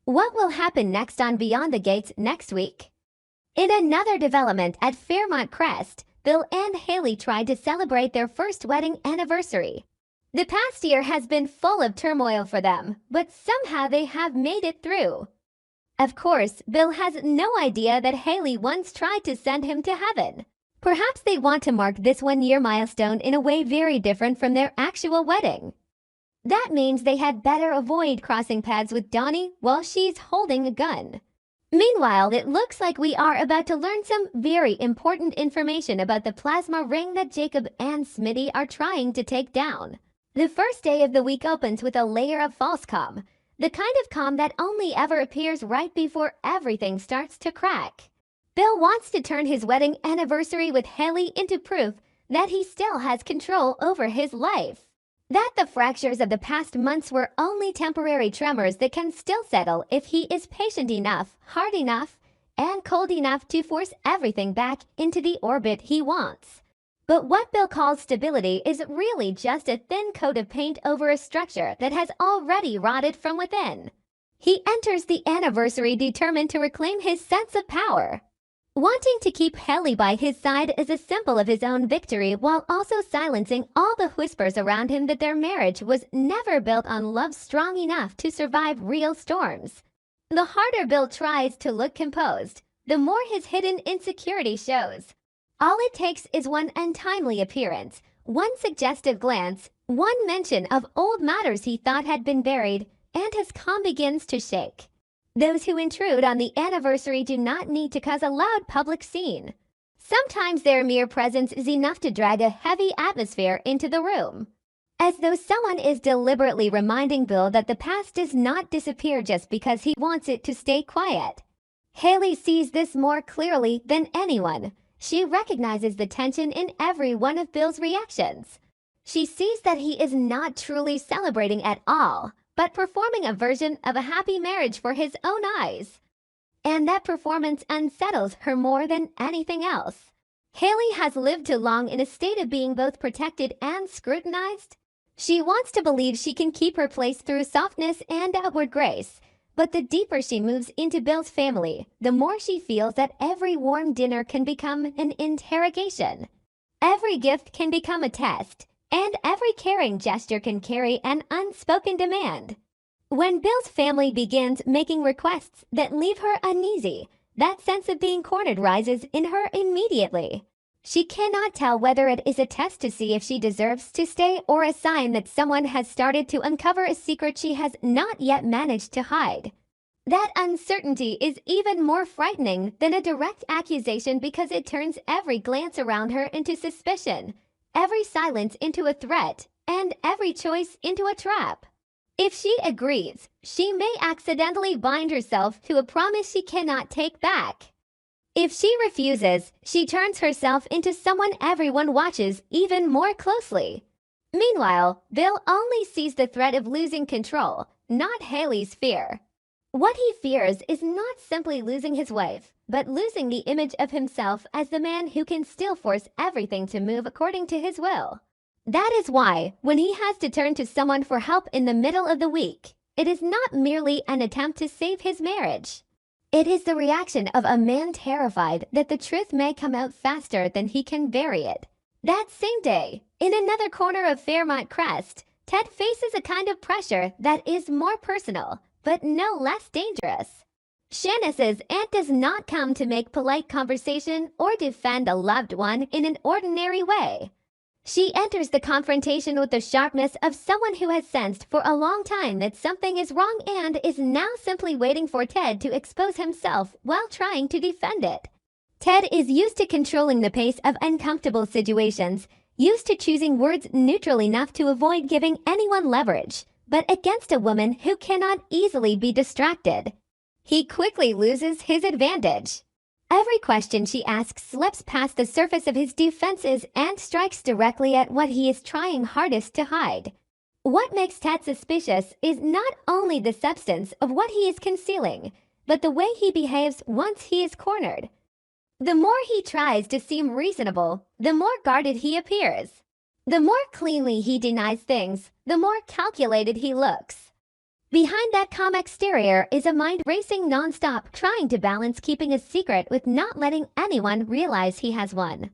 What will happen next on Beyond the Gates next week? In another development at Fairmont Crest, Bill and Haley tried to celebrate their first wedding anniversary. The past year has been full of turmoil for them, but somehow they have made it through. Of course, Bill has no idea that Haley once tried to send him to heaven. Perhaps they want to mark this one-year milestone in a way very different from their actual wedding. That means they had better avoid crossing paths with Donnie while she's holding a gun. Meanwhile, it looks like we are about to learn some very important information about the plasma ring that Jacob and Smitty are trying to take down. The first day of the week opens with a layer of false calm, the kind of calm that only ever appears right before everything starts to crack. Bill wants to turn his wedding anniversary with Haley into proof that he still has control over his life. That the fractures of the past months were only temporary tremors that can still settle if he is patient enough, hard enough, and cold enough to force everything back into the orbit he wants. But what Bill calls stability is really just a thin coat of paint over a structure that has already rotted from within. He enters the anniversary determined to reclaim his sense of power. Wanting to keep Haley by his side is a symbol of his own victory while also silencing all the whispers around him that their marriage was never built on love strong enough to survive real storms. The harder Bill tries to look composed, the more his hidden insecurity shows. All it takes is one untimely appearance, one suggestive glance, one mention of old matters he thought had been buried, and his calm begins to shake. Those who intrude on the anniversary do not need to cause a loud public scene. Sometimes their mere presence is enough to drag a heavy atmosphere into the room. As though someone is deliberately reminding Bill that the past does not disappear just because he wants it to stay quiet. Haley sees this more clearly than anyone. She recognizes the tension in every one of Bill's reactions. She sees that he is not truly celebrating at all, but performing a version of a happy marriage for his own eyes. And that performance unsettles her more than anything else. Haley has lived too long in a state of being both protected and scrutinized. She wants to believe she can keep her place through softness and outward grace, but the deeper she moves into Bill's family, the more she feels that every warm dinner can become an interrogation. Every gift can become a test, and every caring gesture can carry an unspoken demand. When Bill's family begins making requests that leave her uneasy, that sense of being cornered rises in her immediately. She cannot tell whether it is a test to see if she deserves to stay or a sign that someone has started to uncover a secret she has not yet managed to hide. That uncertainty is even more frightening than a direct accusation because it turns every glance around her into suspicion, every silence into a threat, and every choice into a trap. If she agrees, she may accidentally bind herself to a promise she cannot take back. If she refuses, she turns herself into someone everyone watches even more closely. Meanwhile, Bill only sees the threat of losing control, not Haley's fear. What he fears is not simply losing his wife, but losing the image of himself as the man who can still force everything to move according to his will. That is why, when he has to turn to someone for help in the middle of the week, it is not merely an attempt to save his marriage. It is the reaction of a man terrified that the truth may come out faster than he can bury it. That same day, in another corner of Fairmont Crest, Ted faces a kind of pressure that is more personal, but no less dangerous. Shanice's aunt does not come to make polite conversation or defend a loved one in an ordinary way. She enters the confrontation with the sharpness of someone who has sensed for a long time that something is wrong and is now simply waiting for Ted to expose himself while trying to defend it. Ted is used to controlling the pace of uncomfortable situations, used to choosing words neutral enough to avoid giving anyone leverage, but against a woman who cannot easily be distracted, he quickly loses his advantage. Every question she asks slips past the surface of his defenses and strikes directly at what he is trying hardest to hide. What makes Ted suspicious is not only the substance of what he is concealing, but the way he behaves once he is cornered. The more he tries to seem reasonable, the more guarded he appears. The more cleanly he denies things, the more calculated he looks. Behind that calm exterior is a mind racing nonstop, trying to balance keeping a secret with not letting anyone realize he has one.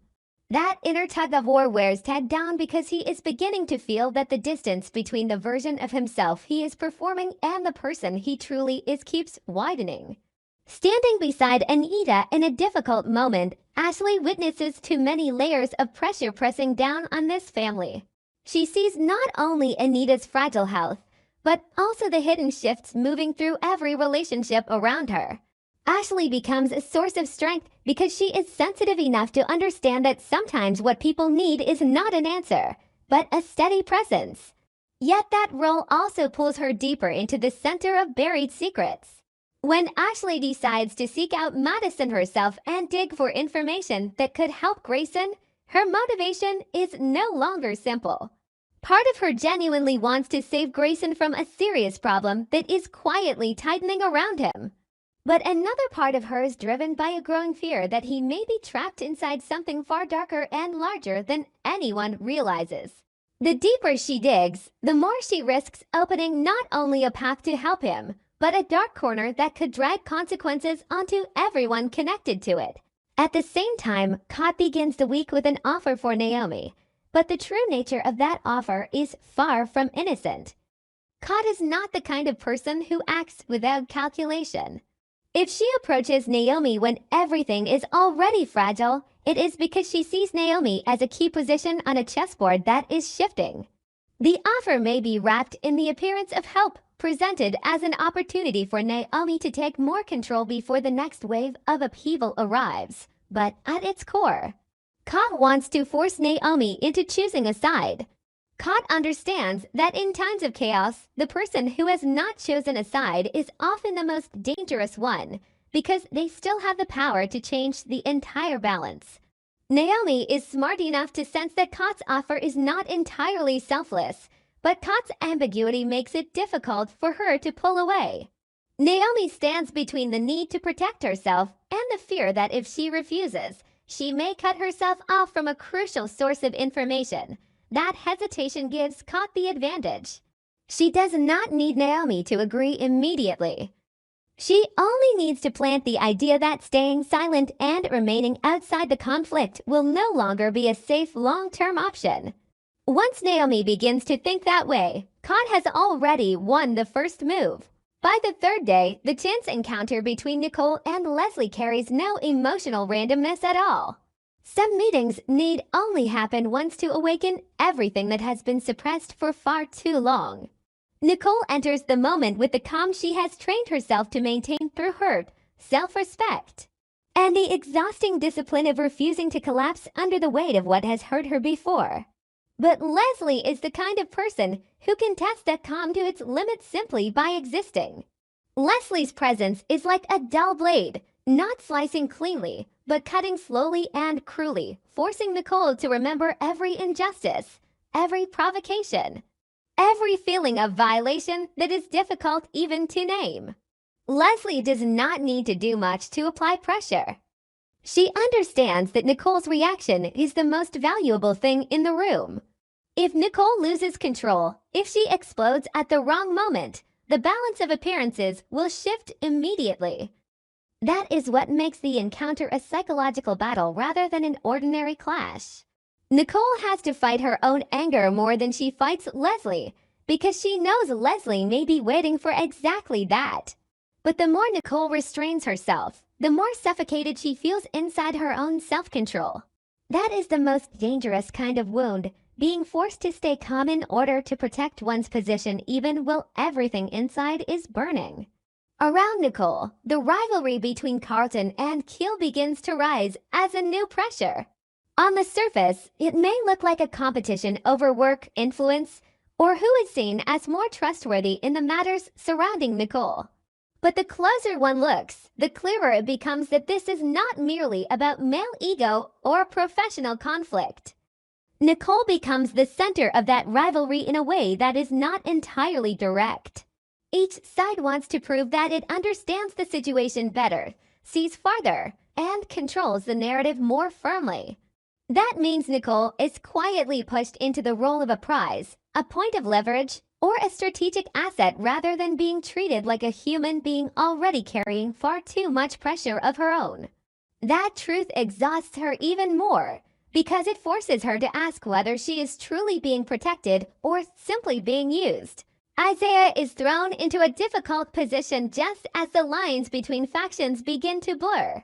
That inner tug-of-war wears Ted down because he is beginning to feel that the distance between the version of himself he is performing and the person he truly is keeps widening. Standing beside Anita in a difficult moment, Ashley witnesses too many layers of pressure pressing down on this family. She sees not only Anita's fragile health, but also the hidden shifts moving through every relationship around her. Ashley becomes a source of strength because she is sensitive enough to understand that sometimes what people need is not an answer, but a steady presence. Yet that role also pulls her deeper into the center of buried secrets. When Ashley decides to seek out Madison herself and dig for information that could help Grayson, her motivation is no longer simple. Part of her genuinely wants to save Grayson from a serious problem that is quietly tightening around him. But another part of her is driven by a growing fear that he may be trapped inside something far darker and larger than anyone realizes. The deeper she digs, the more she risks opening not only a path to help him, but a dark corner that could drag consequences onto everyone connected to it. At the same time, Cott begins the week with an offer for Naomi, but the true nature of that offer is far from innocent. Cott is not the kind of person who acts without calculation. If she approaches Naomi when everything is already fragile, it is because she sees Naomi as a key position on a chessboard that is shifting. The offer may be wrapped in the appearance of help, presented as an opportunity for Naomi to take more control before the next wave of upheaval arrives, but at its core, Cott wants to force Naomi into choosing a side. Cott understands that in times of chaos, the person who has not chosen a side is often the most dangerous one, because they still have the power to change the entire balance. Naomi is smart enough to sense that Cott's offer is not entirely selfless, but Cott's ambiguity makes it difficult for her to pull away. Naomi stands between the need to protect herself and the fear that if she refuses, she may cut herself off from a crucial source of information. That hesitation gives Cott the advantage. She does not need Naomi to agree immediately. She only needs to plant the idea that staying silent and remaining outside the conflict will no longer be a safe long-term option. Once Naomi begins to think that way, Cott has already won the first move. By the third day, the chance encounter between Nicole and Leslie carries no emotional randomness at all. Some meetings need only happen once to awaken everything that has been suppressed for far too long. Nicole enters the moment with the calm she has trained herself to maintain through hurt, self-respect, and the exhausting discipline of refusing to collapse under the weight of what has hurt her before. But Leslie is the kind of person who can test that calm to its limits simply by existing. Leslie's presence is like a dull blade, not slicing cleanly, but cutting slowly and cruelly, forcing Nicole to remember every injustice, every provocation, every feeling of violation that is difficult even to name. Leslie does not need to do much to apply pressure. She understands that Nicole's reaction is the most valuable thing in the room. If Nicole loses control, if she explodes at the wrong moment, the balance of appearances will shift immediately. That is what makes the encounter a psychological battle rather than an ordinary clash. Nicole has to fight her own anger more than she fights Leslie, because she knows Leslie may be waiting for exactly that. But the more Nicole restrains herself, the more suffocated she feels inside her own self-control. That is the most dangerous kind of wound, being forced to stay calm in order to protect one's position even while everything inside is burning. Around Nicole, the rivalry between Carlton and Keel begins to rise as a new pressure. On the surface, it may look like a competition over work, influence, or who is seen as more trustworthy in the matters surrounding Nicole. But the closer one looks, the clearer it becomes that this is not merely about male ego or professional conflict. Nicole becomes the center of that rivalry in a way that is not entirely direct. Each side wants to prove that it understands the situation better, sees farther, and controls the narrative more firmly. That means Nicole is quietly pushed into the role of a prize, a point of leverage, or a strategic asset rather than being treated like a human being already carrying far too much pressure of her own. That truth exhausts her even more because it forces her to ask whether she is truly being protected or simply being used. Isaiah is thrown into a difficult position just as the lines between factions begin to blur.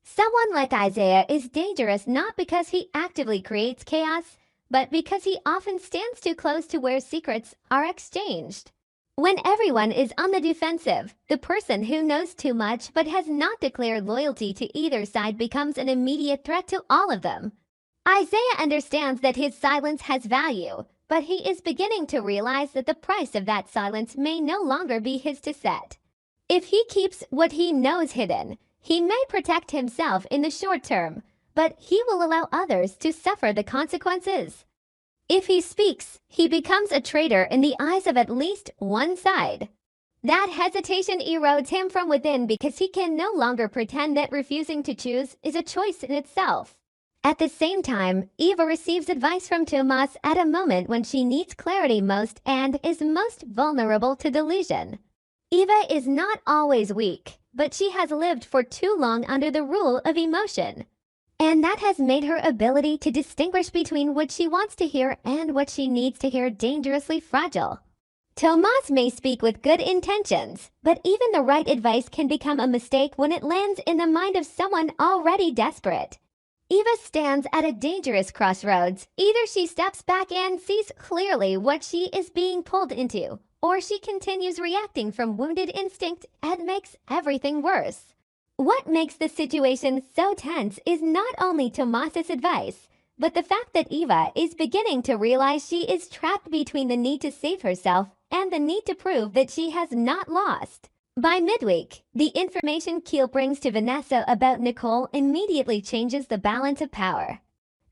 Someone like Isaiah is dangerous not because he actively creates chaos, but because he often stands too close to where secrets are exchanged. When everyone is on the defensive, the person who knows too much but has not declared loyalty to either side becomes an immediate threat to all of them. Isaiah understands that his silence has value, but he is beginning to realize that the price of that silence may no longer be his to set. If he keeps what he knows hidden, he may protect himself in the short term, but he will allow others to suffer the consequences. If he speaks, he becomes a traitor in the eyes of at least one side. That hesitation erodes him from within because he can no longer pretend that refusing to choose is a choice in itself. At the same time, Eva receives advice from Tomas at a moment when she needs clarity most and is most vulnerable to delusion. Eva is not always weak, but she has lived for too long under the rule of emotion. And that has made her ability to distinguish between what she wants to hear and what she needs to hear dangerously fragile. Tomas may speak with good intentions, but even the right advice can become a mistake when it lands in the mind of someone already desperate. Eva stands at a dangerous crossroads. Either she steps back and sees clearly what she is being pulled into, or she continues reacting from wounded instinct and makes everything worse. What makes the situation so tense is not only Tomas's advice, but the fact that Eva is beginning to realize she is trapped between the need to save herself and the need to prove that she has not lost. By midweek, the information Keel brings to Vanessa about Nicole immediately changes the balance of power.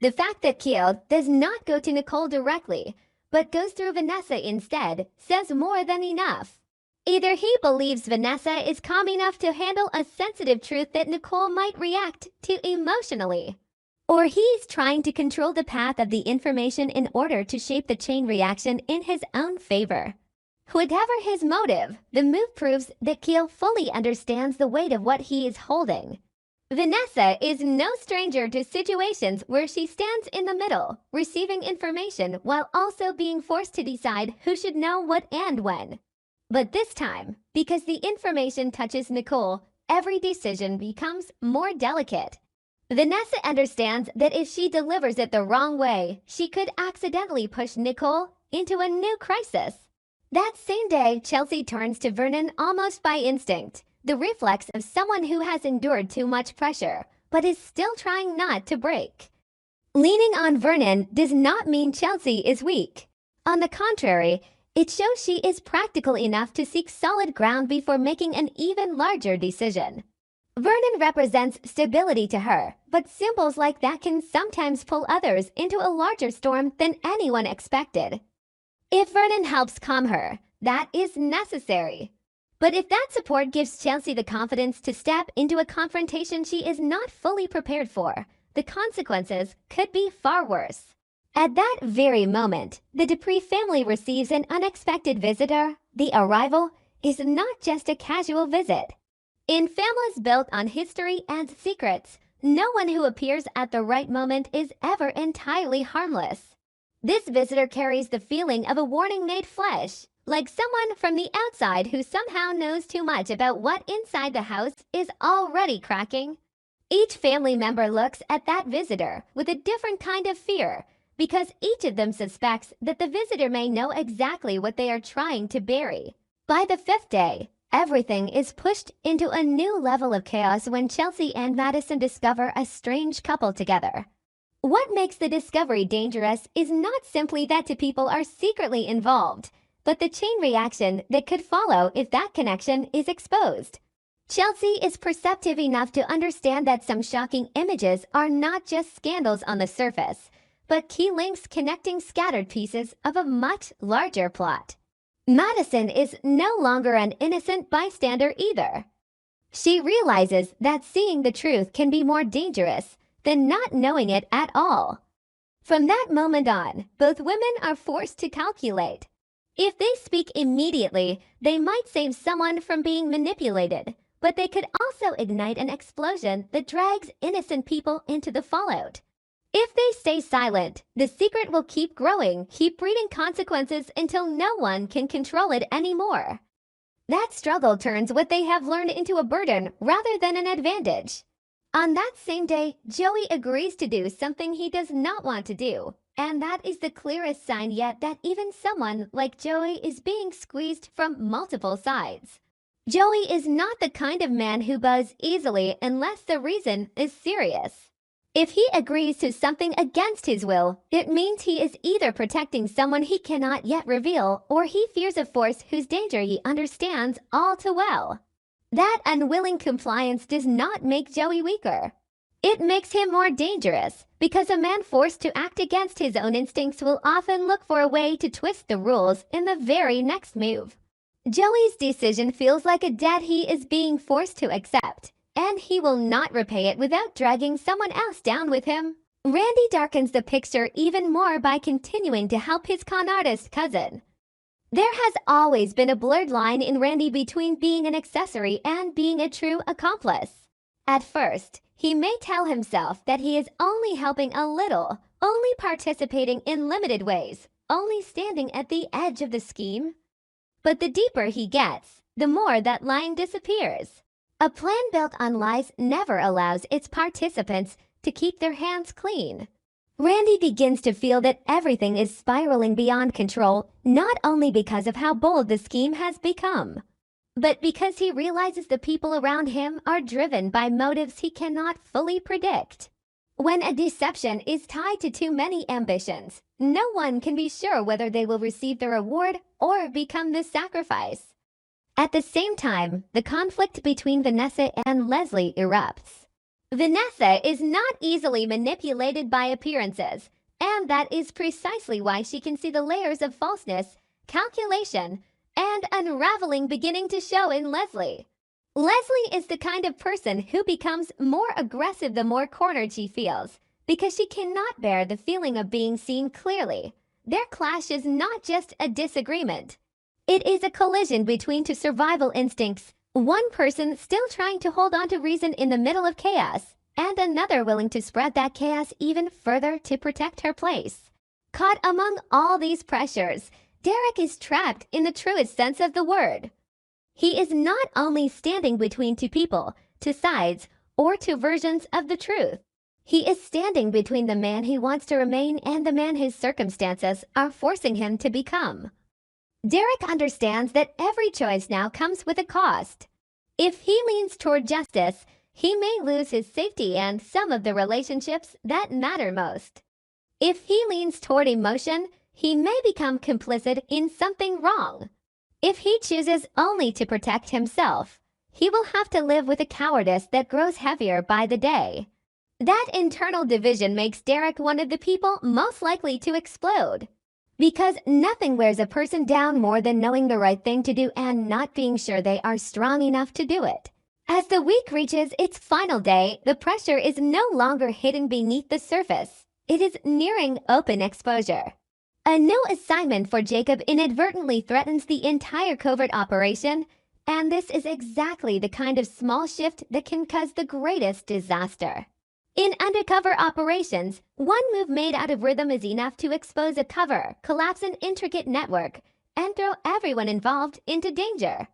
The fact that Keel does not go to Nicole directly, but goes through Vanessa instead, says more than enough. Either he believes Vanessa is calm enough to handle a sensitive truth that Nicole might react to emotionally, or he's trying to control the path of the information in order to shape the chain reaction in his own favor. Whatever his motive, the move proves that Keel fully understands the weight of what he is holding. Vanessa is no stranger to situations where she stands in the middle, receiving information while also being forced to decide who should know what and when. But this time, because the information touches Nicole, every decision becomes more delicate. Vanessa understands that if she delivers it the wrong way, she could accidentally push Nicole into a new crisis. That same day, Chelsea turns to Vernon almost by instinct, the reflex of someone who has endured too much pressure, but is still trying not to break. Leaning on Vernon does not mean Chelsea is weak. On the contrary, it shows she is practical enough to seek solid ground before making an even larger decision. Vernon represents stability to her, but symbols like that can sometimes pull others into a larger storm than anyone expected. If Vernon helps calm her, that is necessary. But if that support gives Chelsea the confidence to step into a confrontation she is not fully prepared for, the consequences could be far worse. At that very moment, the Dupree family receives an unexpected visitor. The arrival is not just a casual visit. In families built on history and secrets, no one who appears at the right moment is ever entirely harmless. This visitor carries the feeling of a warning made flesh, like someone from the outside who somehow knows too much about what inside the house is already cracking. Each family member looks at that visitor with a different kind of fear, because each of them suspects that the visitor may know exactly what they are trying to bury. By the fifth day, everything is pushed into a new level of chaos when Chelsea and Madison discover a strange couple together. What makes the discovery dangerous is not simply that two people are secretly involved, but the chain reaction that could follow if that connection is exposed. Chelsea is perceptive enough to understand that some shocking images are not just scandals on the surface, but key links connecting scattered pieces of a much larger plot. Madison is no longer an innocent bystander either. She realizes that seeing the truth can be more dangerous than not knowing it at all. From that moment on, both women are forced to calculate. If they speak immediately, they might save someone from being manipulated, but they could also ignite an explosion that drags innocent people into the fallout. If they stay silent, the secret will keep growing, keep breeding consequences until no one can control it anymore. That struggle turns what they have learned into a burden rather than an advantage. On that same day, Joey agrees to do something he does not want to do, and that is the clearest sign yet that even someone like Joey is being squeezed from multiple sides. Joey is not the kind of man who buys easily unless the reason is serious. If he agrees to something against his will, it means he is either protecting someone he cannot yet reveal or he fears a force whose danger he understands all too well. That unwilling compliance does not make Joey weaker. It makes him more dangerous, because a man forced to act against his own instincts will often look for a way to twist the rules in the very next move. Joey's decision feels like a debt he is being forced to accept, and he will not repay it without dragging someone else down with him. Randy darkens the picture even more by continuing to help his con artist cousin. There has always been a blurred line in Randy between being an accessory and being a true accomplice. At first, he may tell himself that he is only helping a little, only participating in limited ways, only standing at the edge of the scheme. But the deeper he gets, the more that line disappears. A plan built on lies never allows its participants to keep their hands clean. Randy begins to feel that everything is spiraling beyond control, not only because of how bold the scheme has become, but because he realizes the people around him are driven by motives he cannot fully predict. When a deception is tied to too many ambitions, no one can be sure whether they will receive the reward or become the sacrifice. At the same time, the conflict between Vanessa and Leslie erupts. Vanessa is not easily manipulated by appearances, and that is precisely why she can see the layers of falseness, calculation, and unraveling beginning to show in Leslie. Leslie is the kind of person who becomes more aggressive the more cornered she feels, because she cannot bear the feeling of being seen clearly. Their clash is not just a disagreement. It is a collision between two survival instincts, one person still trying to hold on to reason in the middle of chaos, and another willing to spread that chaos even further to protect her place. Caught among all these pressures, Derek is trapped in the truest sense of the word. He is not only standing between two people, two sides, or two versions of the truth. He is standing between the man he wants to remain and the man his circumstances are forcing him to become. Derek understands that every choice now comes with a cost. If he leans toward justice, he may lose his safety and some of the relationships that matter most. If he leans toward emotion, he may become complicit in something wrong. If he chooses only to protect himself, he will have to live with a cowardice that grows heavier by the day. That internal division makes Derek one of the people most likely to explode. Because nothing wears a person down more than knowing the right thing to do and not being sure they are strong enough to do it. As the week reaches its final day, the pressure is no longer hidden beneath the surface. It is nearing open exposure. A new assignment for Jacob inadvertently threatens the entire covert operation, and this is exactly the kind of small shift that can cause the greatest disaster. In undercover operations, one move made out of rhythm is enough to expose a cover, collapse an intricate network, and throw everyone involved into danger.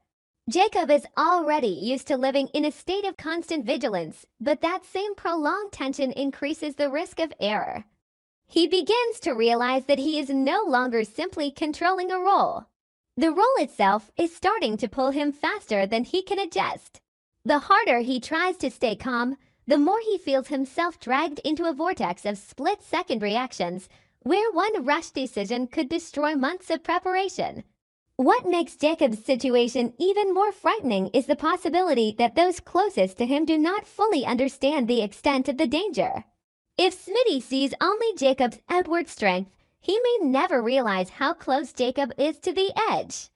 Jacob is already used to living in a state of constant vigilance, but that same prolonged tension increases the risk of error. He begins to realize that he is no longer simply controlling a role. The role itself is starting to pull him faster than he can adjust. The harder he tries to stay calm, the more he feels himself dragged into a vortex of split-second reactions where one rushed decision could destroy months of preparation. What makes Jacob's situation even more frightening is the possibility that those closest to him do not fully understand the extent of the danger. If Smitty sees only Jacob's outward strength, he may never realize how close Jacob is to the edge.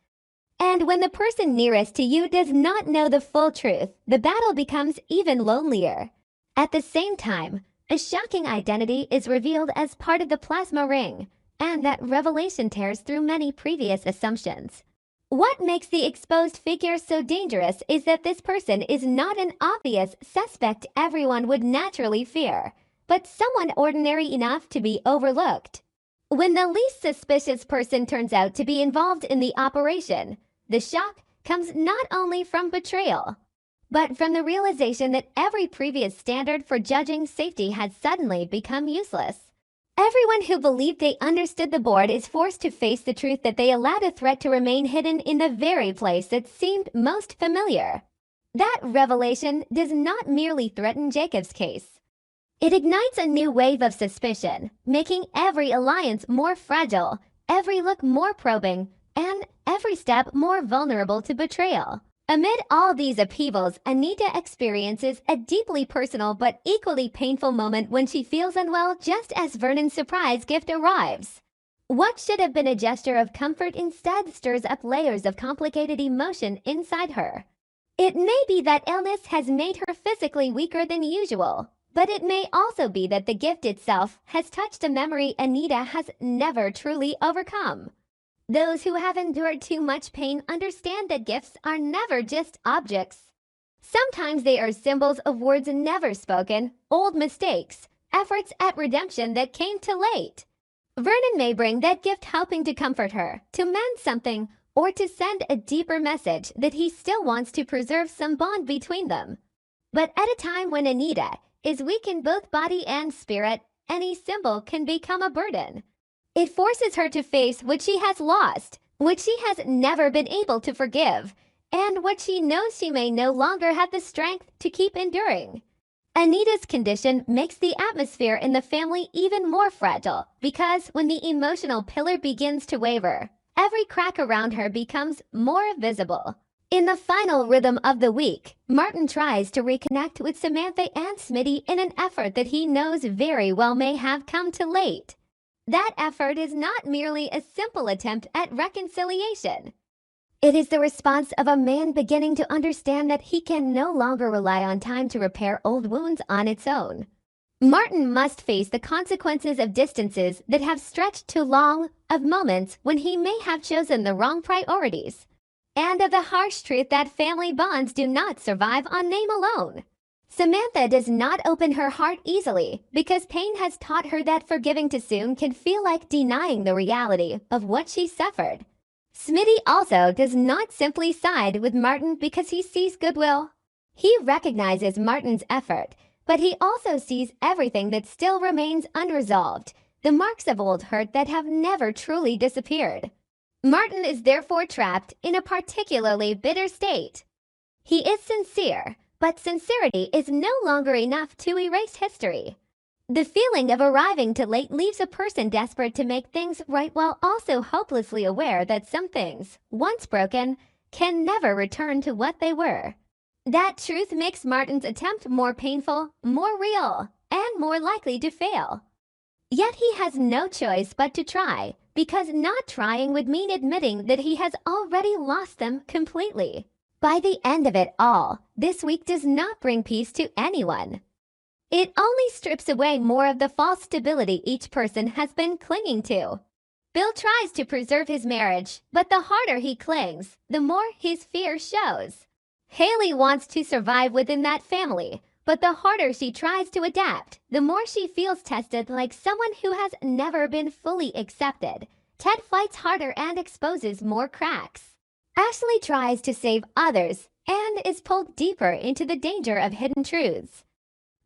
And when the person nearest to you does not know the full truth, the battle becomes even lonelier. At the same time, a shocking identity is revealed as part of the plasma ring, and that revelation tears through many previous assumptions. What makes the exposed figure so dangerous is that this person is not an obvious suspect everyone would naturally fear, but someone ordinary enough to be overlooked. When the least suspicious person turns out to be involved in the operation, the shock comes not only from betrayal, but from the realization that every previous standard for judging safety has suddenly become useless. Everyone who believed they understood the board is forced to face the truth that they allowed a threat to remain hidden in the very place that seemed most familiar. That revelation does not merely threaten Jacob's case. It ignites a new wave of suspicion, making every alliance more fragile, every look more probing, and every step more vulnerable to betrayal. Amid all these upheavals, Anita experiences a deeply personal but equally painful moment when she feels unwell just as Vernon's surprise gift arrives. What should have been a gesture of comfort instead stirs up layers of complicated emotion inside her. It may be that illness has made her physically weaker than usual, but it may also be that the gift itself has touched a memory Anita has never truly overcome. Those who have endured too much pain understand that gifts are never just objects. Sometimes they are symbols of words never spoken, old mistakes, efforts at redemption that came too late. Vernon may bring that gift helping to comfort her, to mend something, or to send a deeper message that he still wants to preserve some bond between them. But at a time when Anita is weak in both body and spirit, any symbol can become a burden. It forces her to face what she has lost, what she has never been able to forgive, and what she knows she may no longer have the strength to keep enduring. Anita's condition makes the atmosphere in the family even more fragile because when the emotional pillar begins to waver, every crack around her becomes more visible. In the final rhythm of the week, Martin tries to reconnect with Samantha and Smitty in an effort that he knows very well may have come too late. That effort is not merely a simple attempt at reconciliation. It is the response of a man beginning to understand that he can no longer rely on time to repair old wounds on its own. Martin must face the consequences of distances that have stretched too long, of moments when he may have chosen the wrong priorities, and of the harsh truth that family bonds do not survive on name alone. Samantha does not open her heart easily because pain has taught her that forgiving too soon can feel like denying the reality of what she suffered. Smitty also does not simply side with Martin because he sees goodwill. He recognizes Martin's effort, but he also sees everything that still remains unresolved, the marks of old hurt that have never truly disappeared. Martin is therefore trapped in a particularly bitter state. He is sincere, but sincerity is no longer enough to erase history. The feeling of arriving too late leaves a person desperate to make things right while also hopelessly aware that some things, once broken, can never return to what they were. That truth makes Martin's attempt more painful, more real, and more likely to fail. Yet he has no choice but to try, because not trying would mean admitting that he has already lost them completely. By the end of it all, this week does not bring peace to anyone. It only strips away more of the false stability each person has been clinging to. Bill tries to preserve his marriage, but the harder he clings, the more his fear shows. Haley wants to survive within that family, but the harder she tries to adapt, the more she feels tested like someone who has never been fully accepted. Ted fights harder and exposes more cracks. Ashley tries to save others and is pulled deeper into the danger of hidden truths.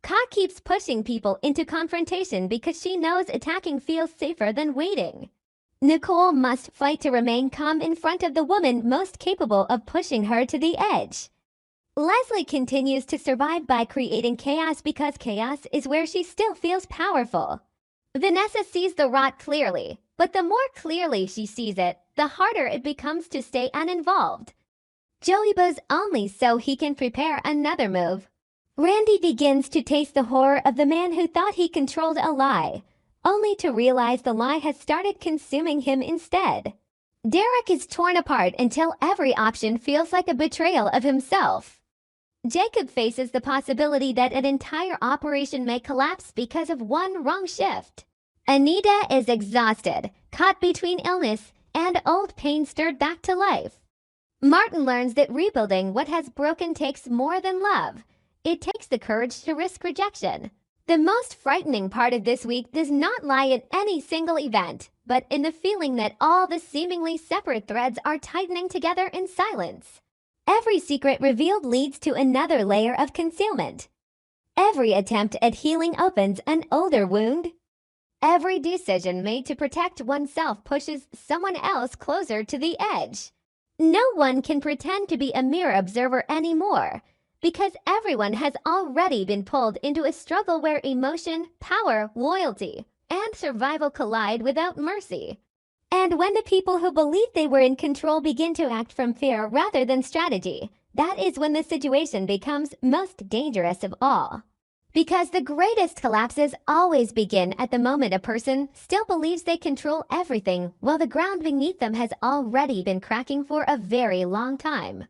Ka keeps pushing people into confrontation because she knows attacking feels safer than waiting. Nicole must fight to remain calm in front of the woman most capable of pushing her to the edge. Leslie continues to survive by creating chaos because chaos is where she still feels powerful. Vanessa sees the rot clearly, but the more clearly she sees it, the harder it becomes to stay uninvolved. Joey bows only so he can prepare another move. Randy begins to taste the horror of the man who thought he controlled a lie, only to realize the lie has started consuming him instead. Derek is torn apart until every option feels like a betrayal of himself. Jacob faces the possibility that an entire operation may collapse because of one wrong shift. Anita is exhausted, caught between illness and old pain stirred back to life. Martin learns that rebuilding what has broken takes more than love. It takes the courage to risk rejection. The most frightening part of this week does not lie in any single event, but in the feeling that all the seemingly separate threads are tightening together in silence. Every secret revealed leads to another layer of concealment. Every attempt at healing opens an older wound. Every decision made to protect oneself pushes someone else closer to the edge. No one can pretend to be a mere observer anymore, because everyone has already been pulled into a struggle where emotion, power, loyalty, and survival collide without mercy. And when the people who believed they were in control begin to act from fear rather than strategy, that is when the situation becomes most dangerous of all. Because the greatest collapses always begin at the moment a person still believes they control everything while the ground beneath them has already been cracking for a very long time.